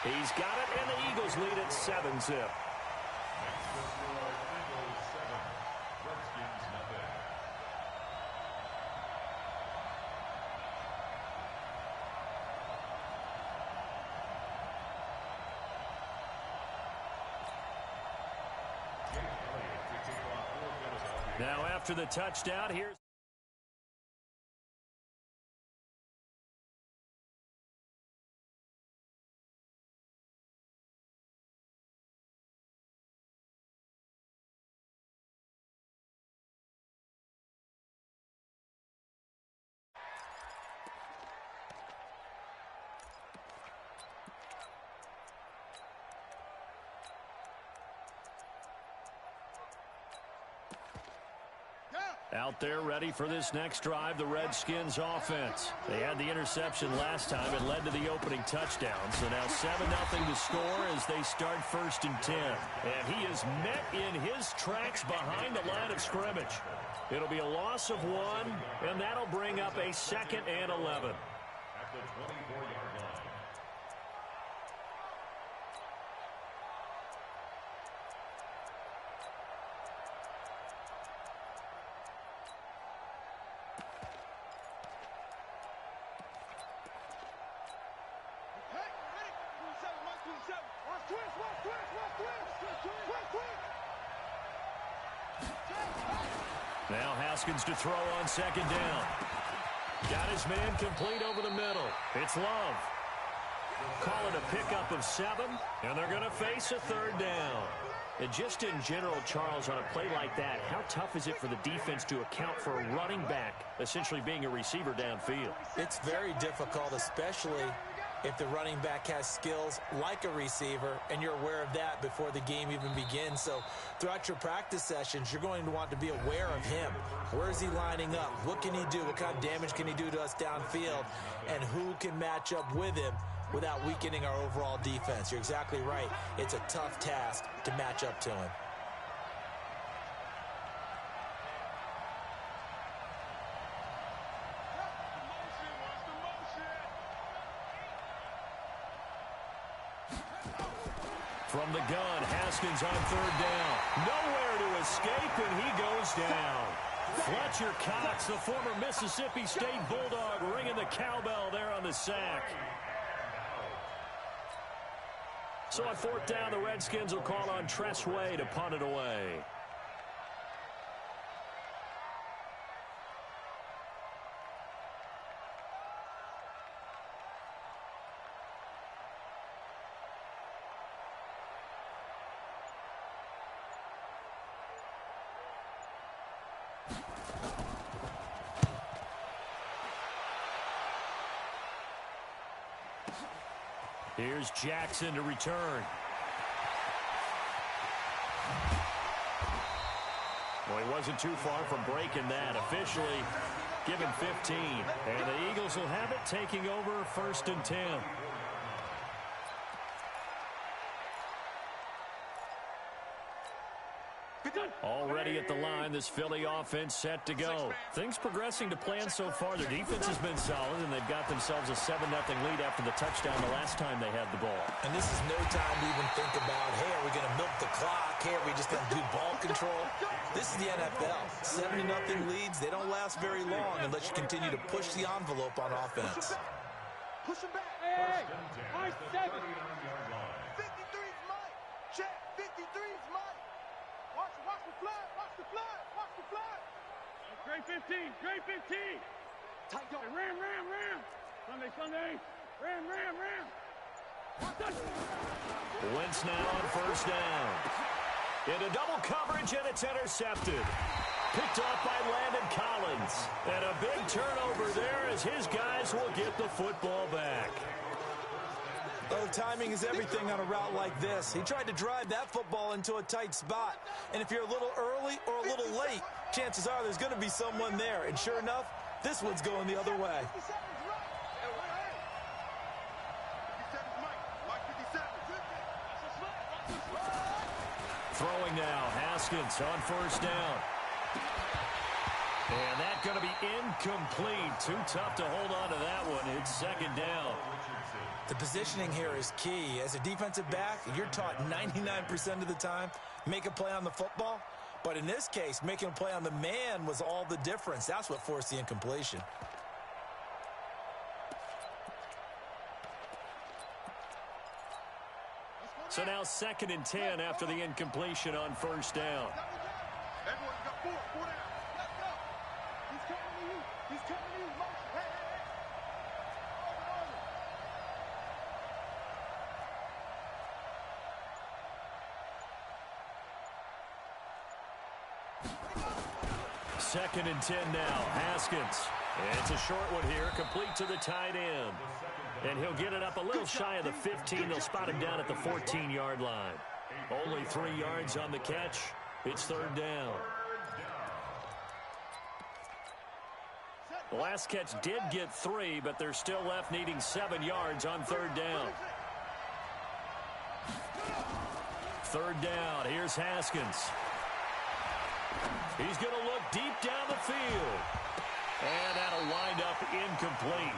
He's got it, and the Eagles lead at 7-zip. Now after the touchdown, here's out there ready for this next drive, the Redskins offense. They had the interception last time. It led to the opening touchdown. So now 7-0 to score as they start 1st and 10. And he is met in his tracks behind the line of scrimmage. It'll be a loss of 1, and that'll bring up a 2nd and 11. At the 24-yard line. Now Haskins to throw on 2nd down. Got his man complete over the middle. It's Love. Call it a pickup of 7, and they're going to face a 3rd down. And just in general, Charles, on a play like that, how tough is it for the defense to account for a running back essentially being a receiver downfield? It's very difficult, especially if the running back has skills like a receiver, and you're aware of that before the game even begins. So throughout your practice sessions, you're going to want to be aware of him. Where is he lining up? What can he do? What kind of damage can he do to us downfield? And who can match up with him without weakening our overall defense? You're exactly right. It's a tough task to match up to him. From the gun, Haskins on 3rd down. Nowhere to escape, and he goes down. Fletcher Cox, the former Mississippi State Bulldog, ringing the cowbell there on the sack. So on 4th down, the Redskins will call on Tressway to punt it away. Here's Jackson to return. Well, he wasn't too far from breaking that. Officially given 15. And the Eagles will have it, taking over 1st and 10. Already at the line, this Philly offense set to go. Things progressing to plan so far. Their defense has been solid, and they've got themselves a 7-0 lead after the touchdown the last time they had the ball. And this is no time to even think about, hey, are we going to milk the clock? Hey, are we just going to do ball control? This is the NFL. 7-0 leads, they don't last very long unless you continue to push the envelope on offense. Push him back. Hey, hey, 7. 53's mine. Check, 53's mine. Watch the flag, watch the flag, watch the flag. Great 15, great 15. Tight go. Ram. Sunday. Ram. Wentz now on 1st down. Into double coverage, and it's intercepted. Picked off by Landon Collins. And a big turnover there as his guys will get the football back. Oh, timing is everything on a route like this. He tried to drive that football into a tight spot. And if you're a little early or a little late, chances are there's going to be someone there. And sure enough, this one's going the other way. Throwing now, Haskins on 1st down. And that's going to be incomplete. Too tough to hold on to that one. It's 2nd down. The positioning here is key. As a defensive back, you're taught 99% of the time, make a play on the football. But in this case, making a play on the man was all the difference. That's what forced the incompletion. So now 2nd and 10 after the incompletion on first down. Everyone's got four down. Let's go. He's coming to you. He's coming to you. Motion. Hey. Second and 10 now. Haskins. It's a short one here, complete to the tight end. And he'll get it up a little shy of the 15. They'll spot him down at the 14-yard line. Only 3 yards on the catch. It's 3rd down. The last catch did get 3, but they're still left needing 7 yards on 3rd down. 3rd down. Here's Haskins. He's going to look deep down the field. And that'll wind up incomplete.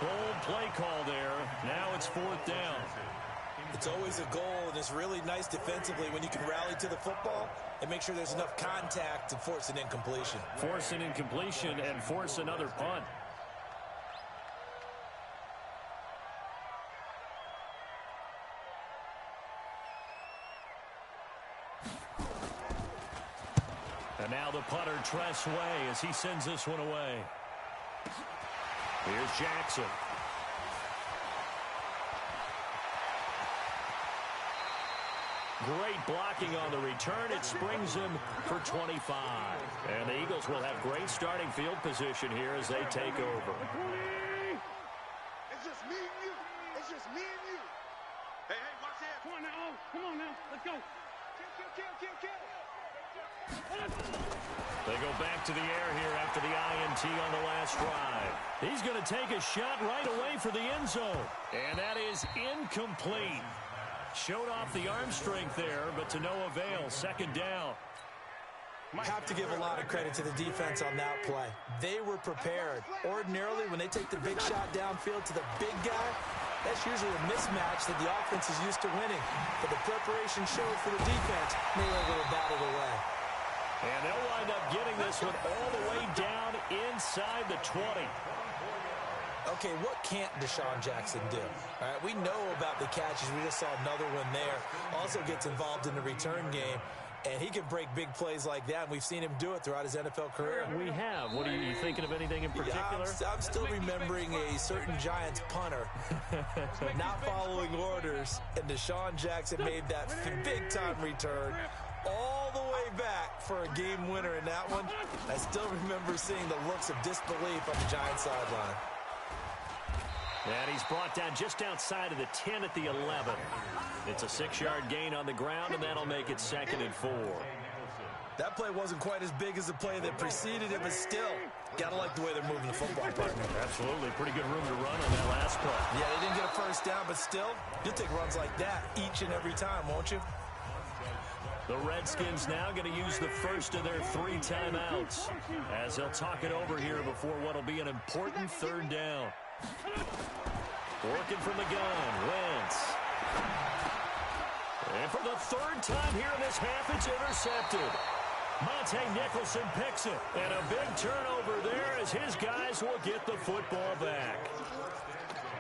Bold play call there. Now it's 4th down. It's always a goal, and it's really nice defensively when you can rally to the football and make sure there's enough contact to force an incompletion. Force an incompletion and force another punt. And now the punter, Tress Way, as he sends this one away. Here's Jackson. Great blocking on the return. It springs him for 25. And the Eagles will have great starting field position here as they take over. It's just me and you. It's just me and you. Hey, watch that. Come on now. Come on now. Let's go. Kill. They go back to the air here after the INT on the last drive. He's going to take a shot right away for the end zone. And that is incomplete. Showed off the arm strength there, but to no avail. 2nd down. Have to give a lot of credit to the defense on that play. They were prepared. Ordinarily, when they take the big shot downfield to the big guy, that's usually a mismatch that the offense is used to winning. But the preparation showed for the defense, and they were able to bat it away. And they'll wind up getting this one all the way down inside the 20. Okay, what can't Deshaun Jackson do? All right, we know about the catches. We just saw another one there. Also gets involved in the return game, and he can break big plays like that. And we've seen him do it throughout his NFL career. We have. What are you thinking of anything in particular? Yeah, I'm still remembering a certain Giants punter not following orders, and Deshaun Jackson made that big-time return all the way back for a game winner in that one. I still remember seeing the looks of disbelief on the Giants sideline. And he's brought down just outside of the 10 at the 11. It's a 6-yard gain on the ground, and that'll make it 2nd and 4. That play wasn't quite as big as the play that preceded it, but still, gotta like the way they're moving the football, partner. Absolutely. Pretty good room to run on that last play. Yeah, they didn't get a first down, but still, you'll take runs like that each and every time, won't you? The Redskins now going to use the first of their 3 timeouts as they'll talk it over here before what will be an important 3rd down. Working from the gun, Wentz. And for the 3rd time here in this half, it's intercepted. Monte Nicholson picks it. And a big turnover there as his guys will get the football back.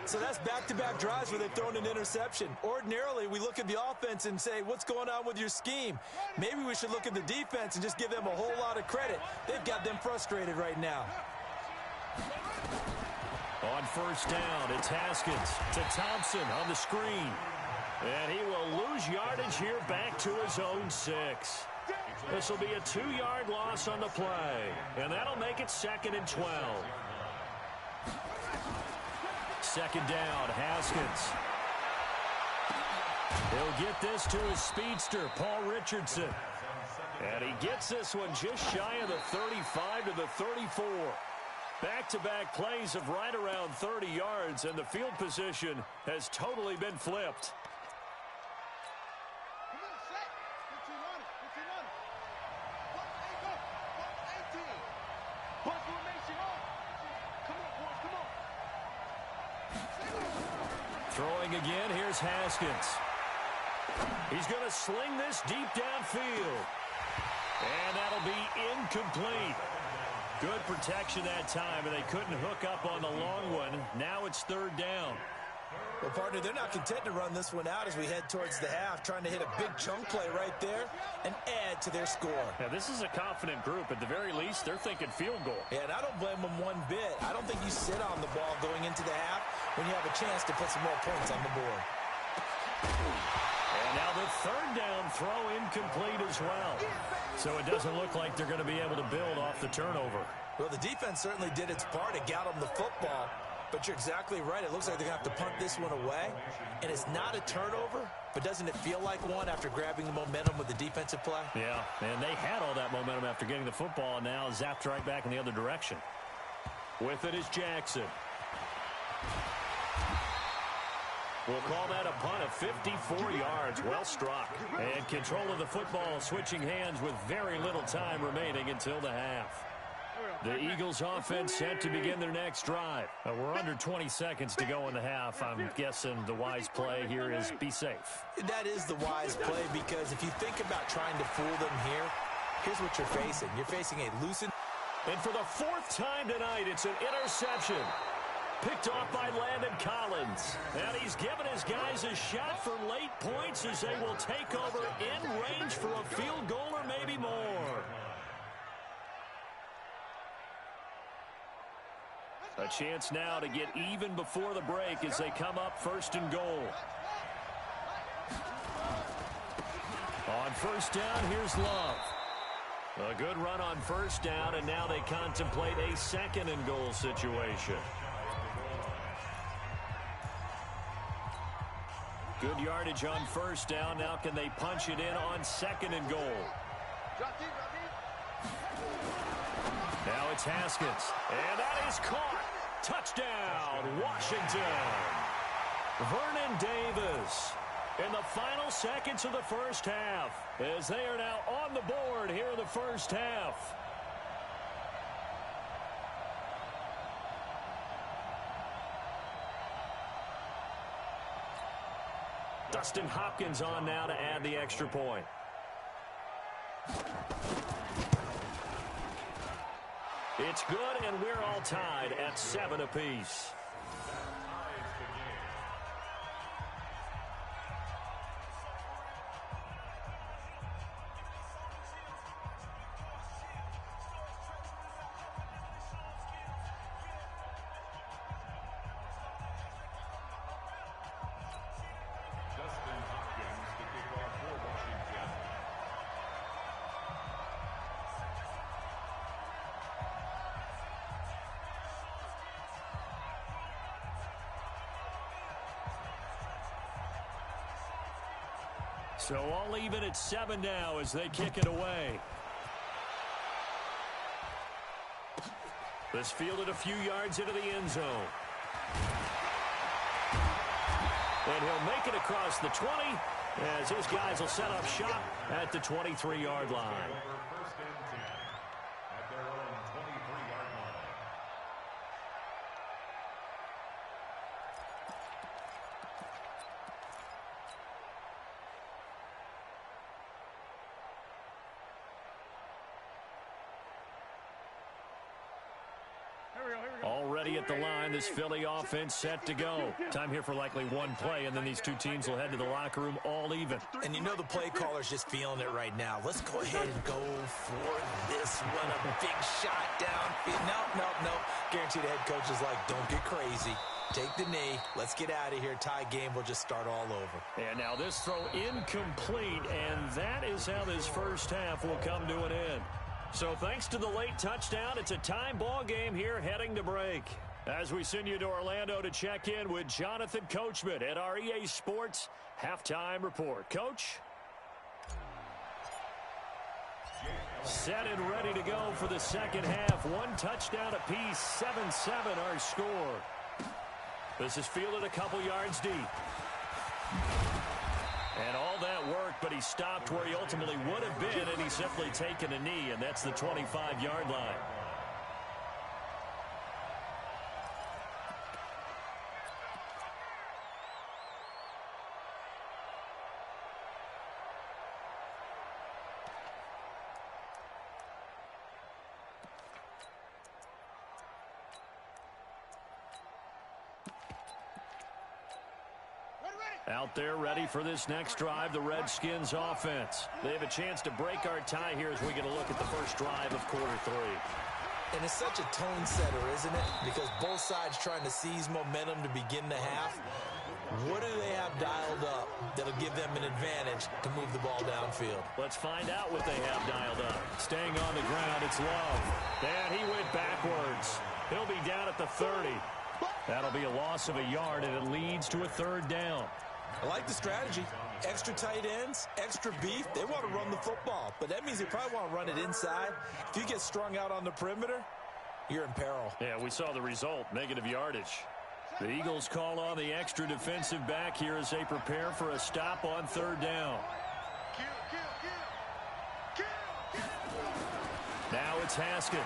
So that's back-to-back drives where they've thrown an interception. Ordinarily, we look at the offense and say, what's going on with your scheme? Maybe we should look at the defense and just give them a whole lot of credit. They've got them frustrated right now. On 1st down, it's Haskins to Thompson on the screen. And he will lose yardage here back to his own 6. This will be a 2-yard loss on the play. And that'll make it 2nd and 12. 2nd down, Haskins. He'll get this to his speedster, Paul Richardson. And he gets this one just shy of the 35 to the 34. Back-to-back plays of right around 30 yards, and the field position has totally been flipped. Come on, set. 15 on it. 15 on it. Watch 8 go. Watch 18. Bus formation on. Come on, boys. Come on. Throwing again, here's Haskins. He's going to sling this deep downfield. And that'll be incomplete. Good protection that time, and they couldn't hook up on the long one. Now it's third down. Well, partner, they're not content to run this one out as we head towards the half, trying to hit a big chunk play right there and add to their score. Now, this is a confident group. At the very least, they're thinking field goal. Yeah, and I don't blame them one bit. I don't think you sit on the ball going into the half when you have a chance to put some more points on the board. And now the third down throw incomplete as well. So it doesn't look like they're going to be able to build off the turnover. Well, the defense certainly did its part to get them the football. But you're exactly right. It looks like they're going to have to punt this one away. And it's not a turnover, but doesn't it feel like one after grabbing the momentum with the defensive play? Yeah, and they had all that momentum after getting the football, and now zapped right back in the other direction. With it is Jackson. We'll call that a punt of 54 yards. Well struck. And control of the football switching hands with very little time remaining until the half. The Eagles offense set to begin their next drive. We're under 20 seconds to go in the half. I'm guessing the wise play here is be safe. That is the wise play, because if you think about trying to fool them here, here's what you're facing. You're facing a loosened. And for the fourth time tonight, it's an interception. Picked off by Landon Collins. And he's given his guys a shot for late points as they will take over in range for a field goal or maybe more. A chance now to get even before the break as they come up first and goal. On first down, here's Love. A good run on first down, and now they contemplate a second and goal situation. Good yardage on first down. Now can they punch it in on second and goal? Now it's Haskins. And that is caught. Touchdown, Washington. Vernon Davis in the final seconds of the first half as they are now on the board here in the first half. Dustin Hopkins on now to add the extra point. It's good, and we're all tied at 7 apiece. So all even at 7 now as they kick it away. This fielded a few yards into the end zone. And he'll make it across the 20 as his guys will set up shop at the 23-yard line. Already at the line, this Philly offense set to go. Time here for likely one play, and then these two teams will head to the locker room all even. And you know the play caller's just feeling it right now. Let's go ahead and go for this one. A big shot downfield. No. Guaranteed the head coach is like, don't get crazy. Take the knee. Let's get out of here. Tie game. We'll just start all over. And now this throw incomplete, and that is how this first half will come to an end. So thanks to the late touchdown, it's a time ball game here heading to break. As we send you to Orlando to check in with Jonathan Coachman at our EA Sports Halftime Report. Coach? Set and ready to go for the second half. One touchdown apiece, 7-7 our score. This is fielded a couple yards deep. And all that worked, but he stopped where he ultimately would have been, and he's simply taken a knee, and that's the 25-yard line. Out there ready for this next drive, the Redskins offense. They have a chance to break our tie here as we get a look at the first drive of quarter 3. And it's such a tone setter, isn't it? Because both sides trying to seize momentum to begin the half. What do they have dialed up that'll give them an advantage to move the ball downfield? Let's find out what they have dialed up. Staying on the ground, it's Love. And he went backwards. He'll be down at the 30. That'll be a loss of a yard, and it leads to a 3rd down. I like the strategy. Extra tight ends, extra beef. They want to run the football, but that means they probably want to run it inside. If you get strung out on the perimeter, you're in peril. Yeah, we saw the result, negative yardage. The Eagles call on the extra defensive back here as they prepare for a stop on 3rd down. Now it's Haskins.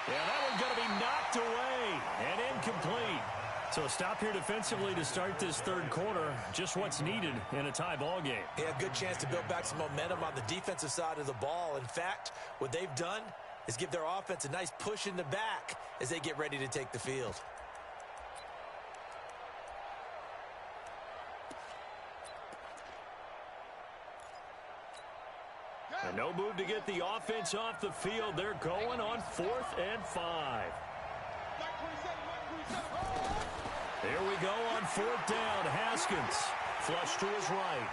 Yeah, that one's going to be knocked away and incomplete. So a stop here defensively to start this 3rd quarter. Just what's needed in a tie ball game. Yeah, good chance to build back some momentum on the defensive side of the ball. In fact, what they've done is give their offense a nice push in the back as they get ready to take the field. And no move to get the offense off the field. They're going on 4th and 5. Here we go on 4th down. Haskins flush to his right.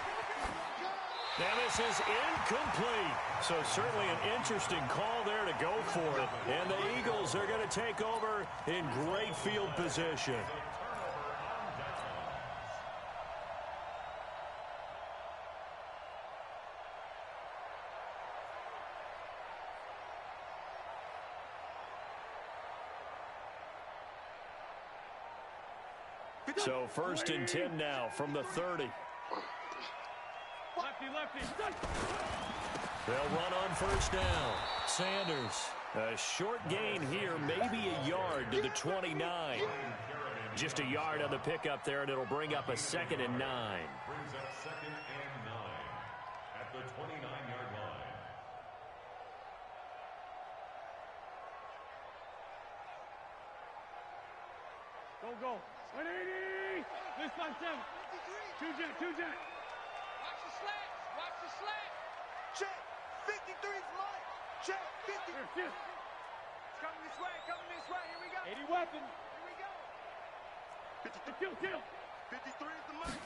Now this is incomplete. So certainly an interesting call there to go for it. And the Eagles are going to take over in great field position. So 1st and 10 now from the 30. Lefty. They'll run on 1st down. Sanders, a short gain here, maybe a yard to the 29. Just a yard on the pickup there, and it'll bring up a 2nd and 9. Brings up 2nd and 9 at the 29-yard line. Go. 180. This one, 7. Two jet. Watch the slant. Check. 53's mine. Check. 50. Here. It's coming this way. Here we go. 80 weapon. Here we go. 53. Kill. 53's the money.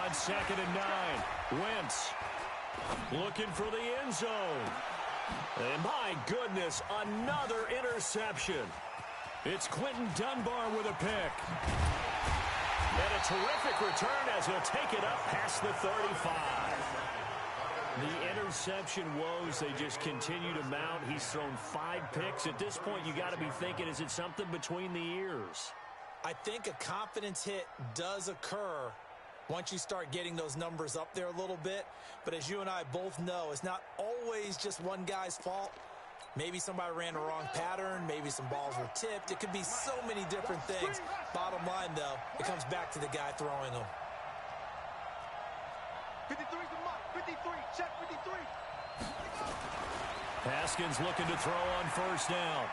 On 2nd and 9. Wentz looking for the end zone. And my goodness, another interception. It's Quentin Dunbar with a pick. And a terrific return as he'll take it up past the 35. The interception woes, they just continue to mount. He's thrown 5 picks. At this point, you got to be thinking, is it something between the ears? I think a confidence hit does occur once you start getting those numbers up there a little bit. But as you and I both know, it's not always just one guy's fault. Maybe somebody ran the wrong pattern. Maybe some balls were tipped. It could be so many different things. Bottom line, though, it comes back to the guy throwing them. 53's the money. 53. Check 53. Haskins looking to throw on 1st down.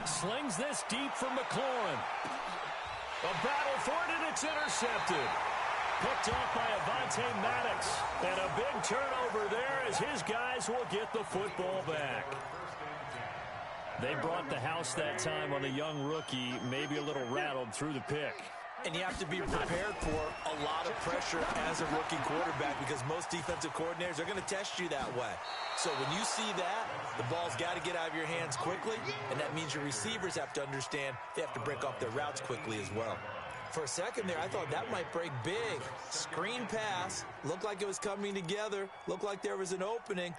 Slings this deep from McLaurin. A battle for it, and it's intercepted. Picked off by Avonte Maddox. And a big turnover there as his guys will get the football back. They brought the house that time on the young rookie, maybe a little rattled through the pick. And you have to be prepared for a lot of pressure as a rookie quarterback because most defensive coordinators are going to test you that way. So when you see that, the ball's got to get out of your hands quickly, and that means your receivers have to understand they have to break off their routes quickly as well. For a second there, I thought that might break big. Screen pass, looked like it was coming together, looked like there was an opening.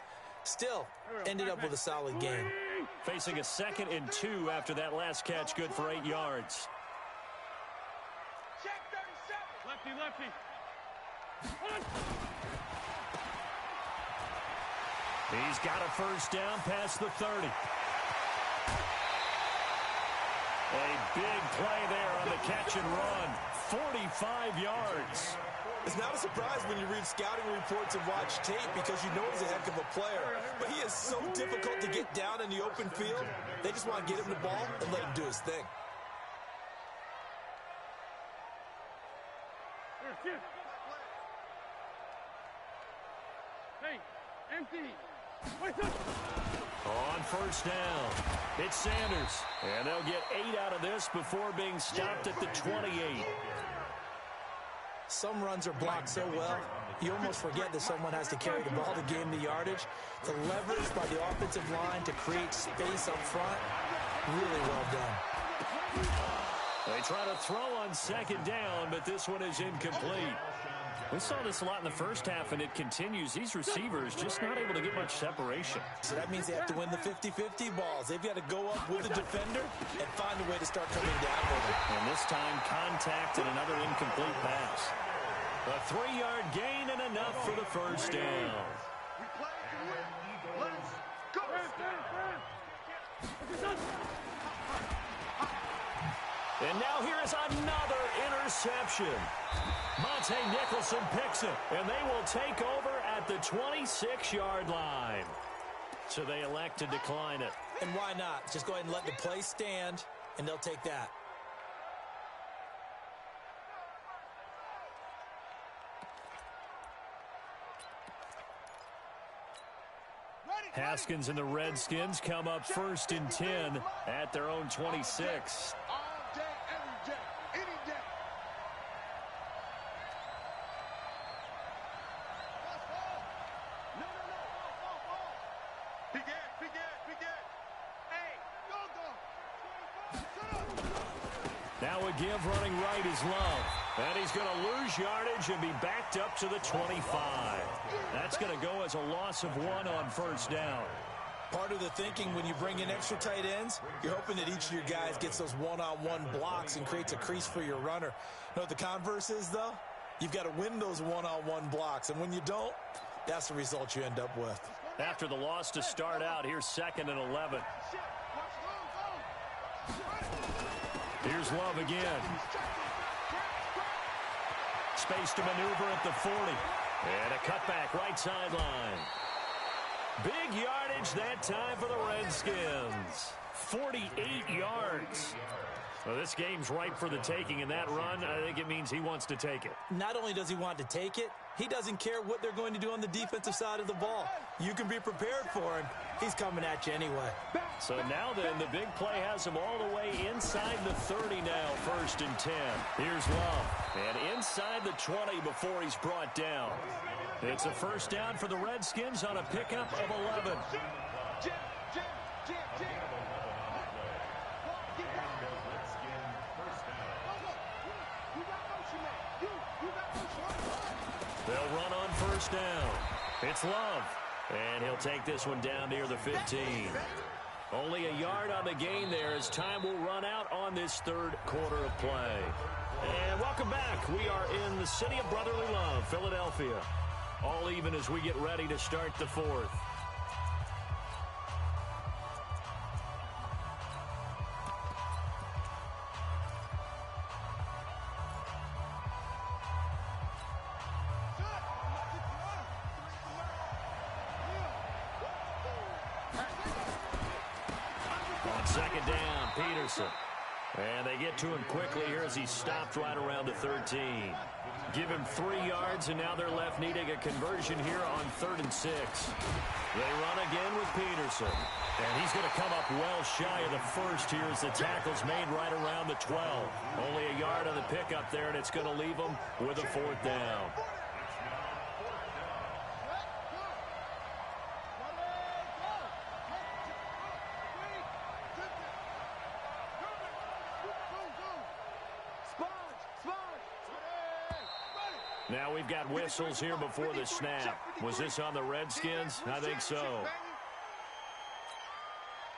Still, ended up with a solid game. Facing a 2nd and 2 after that last catch, good for 8 yards. Check 37. Lefty. He's got a 1st down past the 30. A big play there on the catch and run. 45 yards. It's not a surprise when you read scouting reports and watch tape because you know he's a heck of a player. But he is so difficult to get down in the open field. They just want to get him the ball and let him do his thing. Shift. Hey, empty. On first down, it's Sanders. And they'll get 8 out of this before being stopped at the 28. Some runs are blocked so well, you almost forget that someone has to carry the ball to gain the yardage. The leverage by the offensive line to create space up front, really well done. They try to throw on second down, but this one is incomplete. We saw this a lot in the first half, and it continues. These receivers just not able to get much separation. So that means they have to win the 50-50 balls. They've got to go up with the defender and find a way to start coming down with it. And this time, contact and another incomplete pass. A 3-yard gain and enough for the first down. We play to win. Let's go. And now here is another interception. Monte Nicholson picks it, and they will take over at the 26-yard line. So they elect to decline it. And why not? Just go ahead and let the play stand, and they'll take that. Haskins and the Redskins come up first and 10 at their own 26. All day, every day, any day. No. Big Ed. Hey, go. Now a give running right is Love. And he's going to lose yardage and be backed up to the 25. That's going to go as a loss of 1 on first down. Part of the thinking when you bring in extra tight ends, you're hoping that each of your guys gets those one-on-one blocks and creates a crease for your runner. You know what the converse is, though? You've got to win those one-on-one blocks, and when you don't, that's the result you end up with. After the loss to start out, here's 2nd and 11. Here's Love again. Space to maneuver at the 40. And a cutback right sideline. Big yardage that time for the Redskins. 48 yards. Well, this game's ripe for the taking, and that run, I think it means he wants to take it. Not only does he want to take it, he doesn't care what they're going to do on the defensive side of the ball. You can be prepared for him. He's coming at you anyway. So now then, the big play has him all the way inside the 30 now, 1st and 10. Here's Love. And inside the 20 before he's brought down. It's a first down for the Redskins on a pickup of 11. They'll run on first down. It's Love. And he'll take this one down near the 15. Only a yard on the gain there as time will run out on this 3rd quarter of play. And welcome back. We are in the city of brotherly love, Philadelphia. All even as we get ready to start the 4th. On 2nd down, Peterson. And they get to him quickly here as he stopped right around the 13. Give him 3 yards, and now they're left needing a conversion here on 3rd and 6. They run again with Peterson. And he's going to come up well shy of the first here as the tackle's made right around the 12. Only a yard on the pickup there, and it's going to leave him with a 4th down. Now we've got whistles here before the snap. Was this on the Redskins? I think so.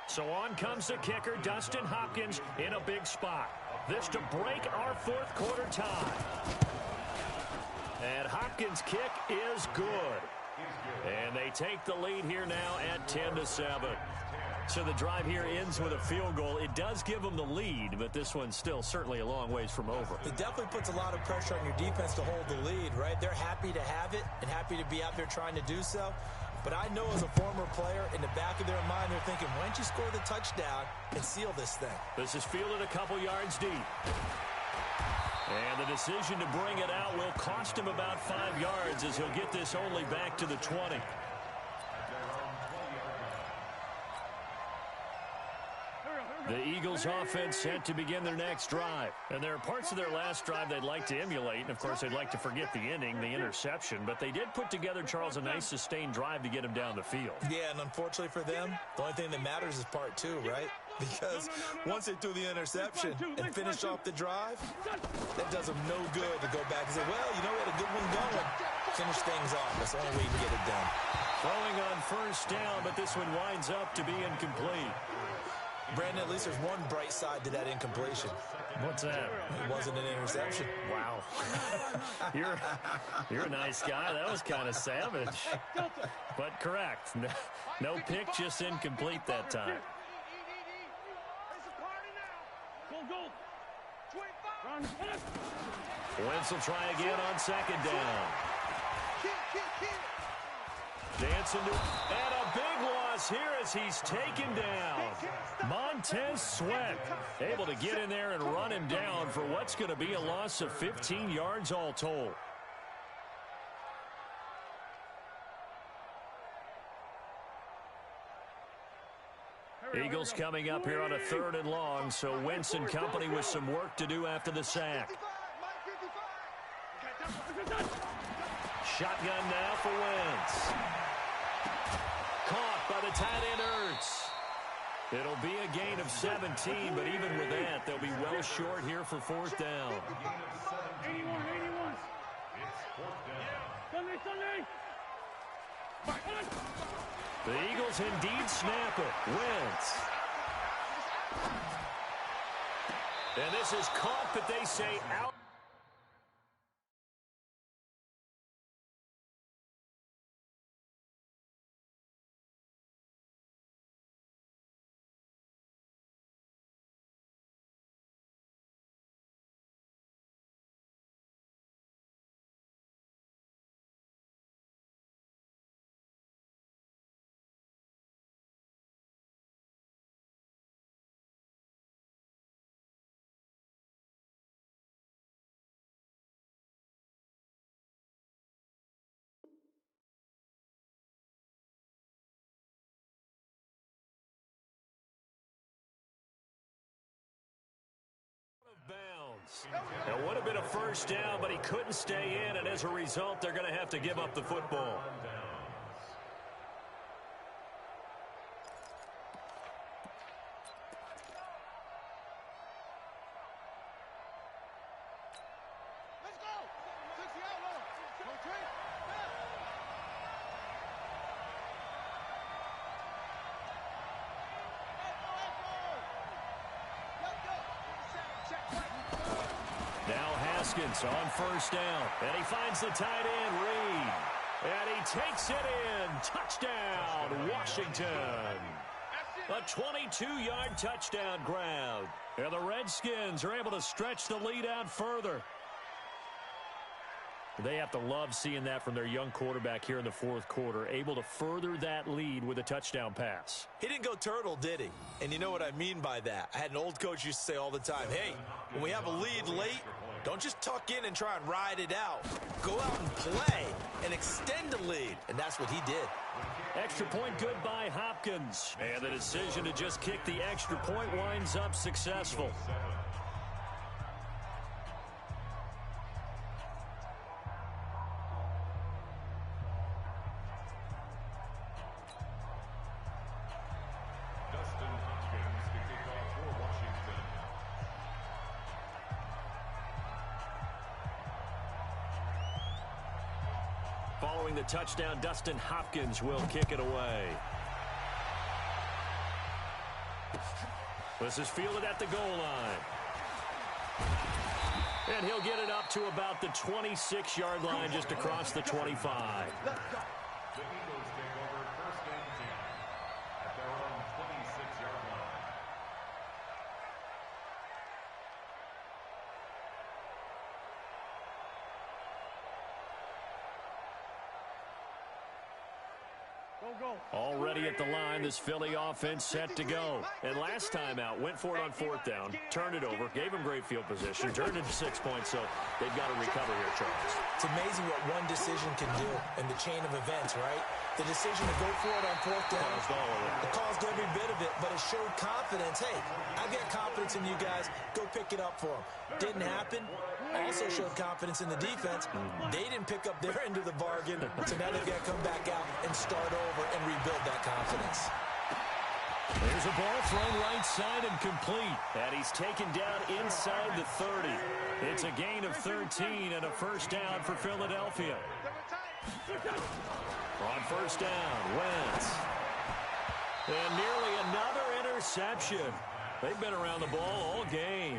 So on comes the kicker, Dustin Hopkins, in a big spot. This to break our 4th quarter tie. And Hopkins' kick is good. And they take the lead here now at 10-7. So the drive here ends with a field goal. It does give them the lead, but this one's still certainly a long ways from over. It definitely puts a lot of pressure on your defense to hold the lead, right? They're happy to have it and happy to be out there trying to do so. But I know as a former player, in the back of their mind, they're thinking, why don't you score the touchdown and seal this thing? This is fielded a couple yards deep. And the decision to bring it out will cost him about 5 yards as he'll get this only back to the 20. The Eagles offense set to begin their next drive. And there are parts of their last drive they'd like to emulate. And, of course, they'd like to forget the ending, the interception. But they did put together, Charles, a nice sustained drive to get him down the field. Yeah, and unfortunately for them, the only thing that matters is part 2, right? Because once they threw the interception and finished off the drive, that does them no good to go back and say, well, you know, we had a good one going. Finish things off. That's the only way you can get it done. Throwing on first down, but this one winds up to be incomplete. Brandon, at least there's one bright side to that incompletion. What's that? It wasn't an interception. Wow. You're a nice guy. That was kind of savage. But correct. No pick, just incomplete that time. Wentz will try again on second down. Dancing to, and a big loss here as he's taken down. Montez Sweat able to get in there and run him down for what's going to be a loss of 15 yards all told. Eagles coming up here on a 3rd and long, so Wentz and company with some work to do after the sack. Shotgun now for Wentz. Caught by the tight end Ertz. It'll be a gain of 17, but even with that, they'll be well short here for 4th down. 81. The Eagles indeed snap it. Wentz. And this is caught, but they say out. Bounds. It would have been a first down, but he couldn't stay in, and as a result, they're going to have to give up the football. Let's go! 60 out low. Go, Trey. Now Haskins on first down, and he finds the tight end, Reed. And he takes it in. Touchdown, Washington. A 22-yard touchdown grab. And the Redskins are able to stretch the lead out further. They have to love seeing that from their young quarterback here in the 4th quarter, able to further that lead with a touchdown pass. He didn't go turtle, did he? And you know what I mean by that. I had an old coach used to say all the time, hey, when we have a lead late, don't just tuck in and try and ride it out. Go out and play and extend the lead. And that's what he did. Extra point good by Hopkins. And the decision to just kick the extra point winds up successful. Following the touchdown, Dustin Hopkins will kick it away. This is fielded at the goal line. And he'll get it up to about the 26-yard line, just across the 25. The Eagles take over 1st and 10 at their own 26-yard line. Already at the line, this Philly offense set to go. And last time out, went for it on fourth down, turned it over, gave them great field position, turned it to 6 points, so they've got to recover here, Charles. It's amazing what one decision can do in the chain of events, right? The decision to go for it on fourth down, it caused every bit of it, but it showed confidence. Hey, I've got confidence in you guys. Go pick it up for them. Didn't happen. Also showed confidence in the defense. They didn't pick up their end of the bargain, so now they've got to come back out and start over and rebuild that confidence. There's a ball thrown right side and complete. And he's taken down inside the 30. It's a gain of 13 and a first down for Philadelphia. On first down, Wentz. And nearly another interception. They've been around the ball all game.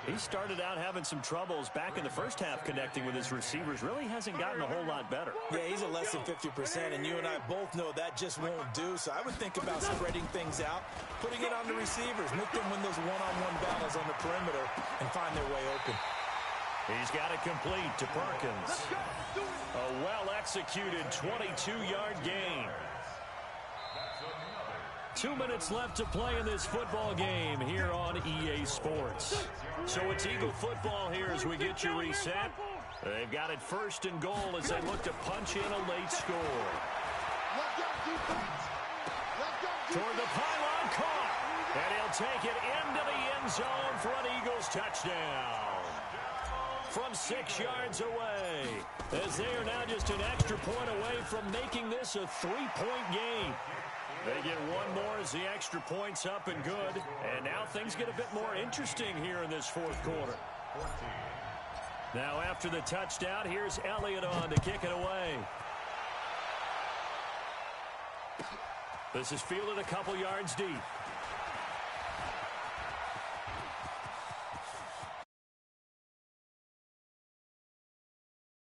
He started out having some troubles back in the first half connecting with his receivers. Really hasn't gotten a whole lot better. Yeah, he's at less than 50%, and you and I both know that just won't do. So I would think about spreading things out, putting it on the receivers, make them win those one-on-one battles on the perimeter and find their way open. He's got it complete to Perkins. A well-executed 22-yard gain. 2 minutes left to play in this football game here on EA Sports. So it's Eagle football here as we get you reset. They've got it first and goal as they look to punch in a late score. Toward the pylon, caught. And he'll take it into the end zone for an Eagles touchdown. From 6 yards away, as they are now just an extra point away from making this a 3-point game. They get one more as the extra point's up and good. And now things get a bit more interesting here in this fourth quarter. Now after the touchdown, here's Elliott on to kick it away. This is fielded a couple yards deep.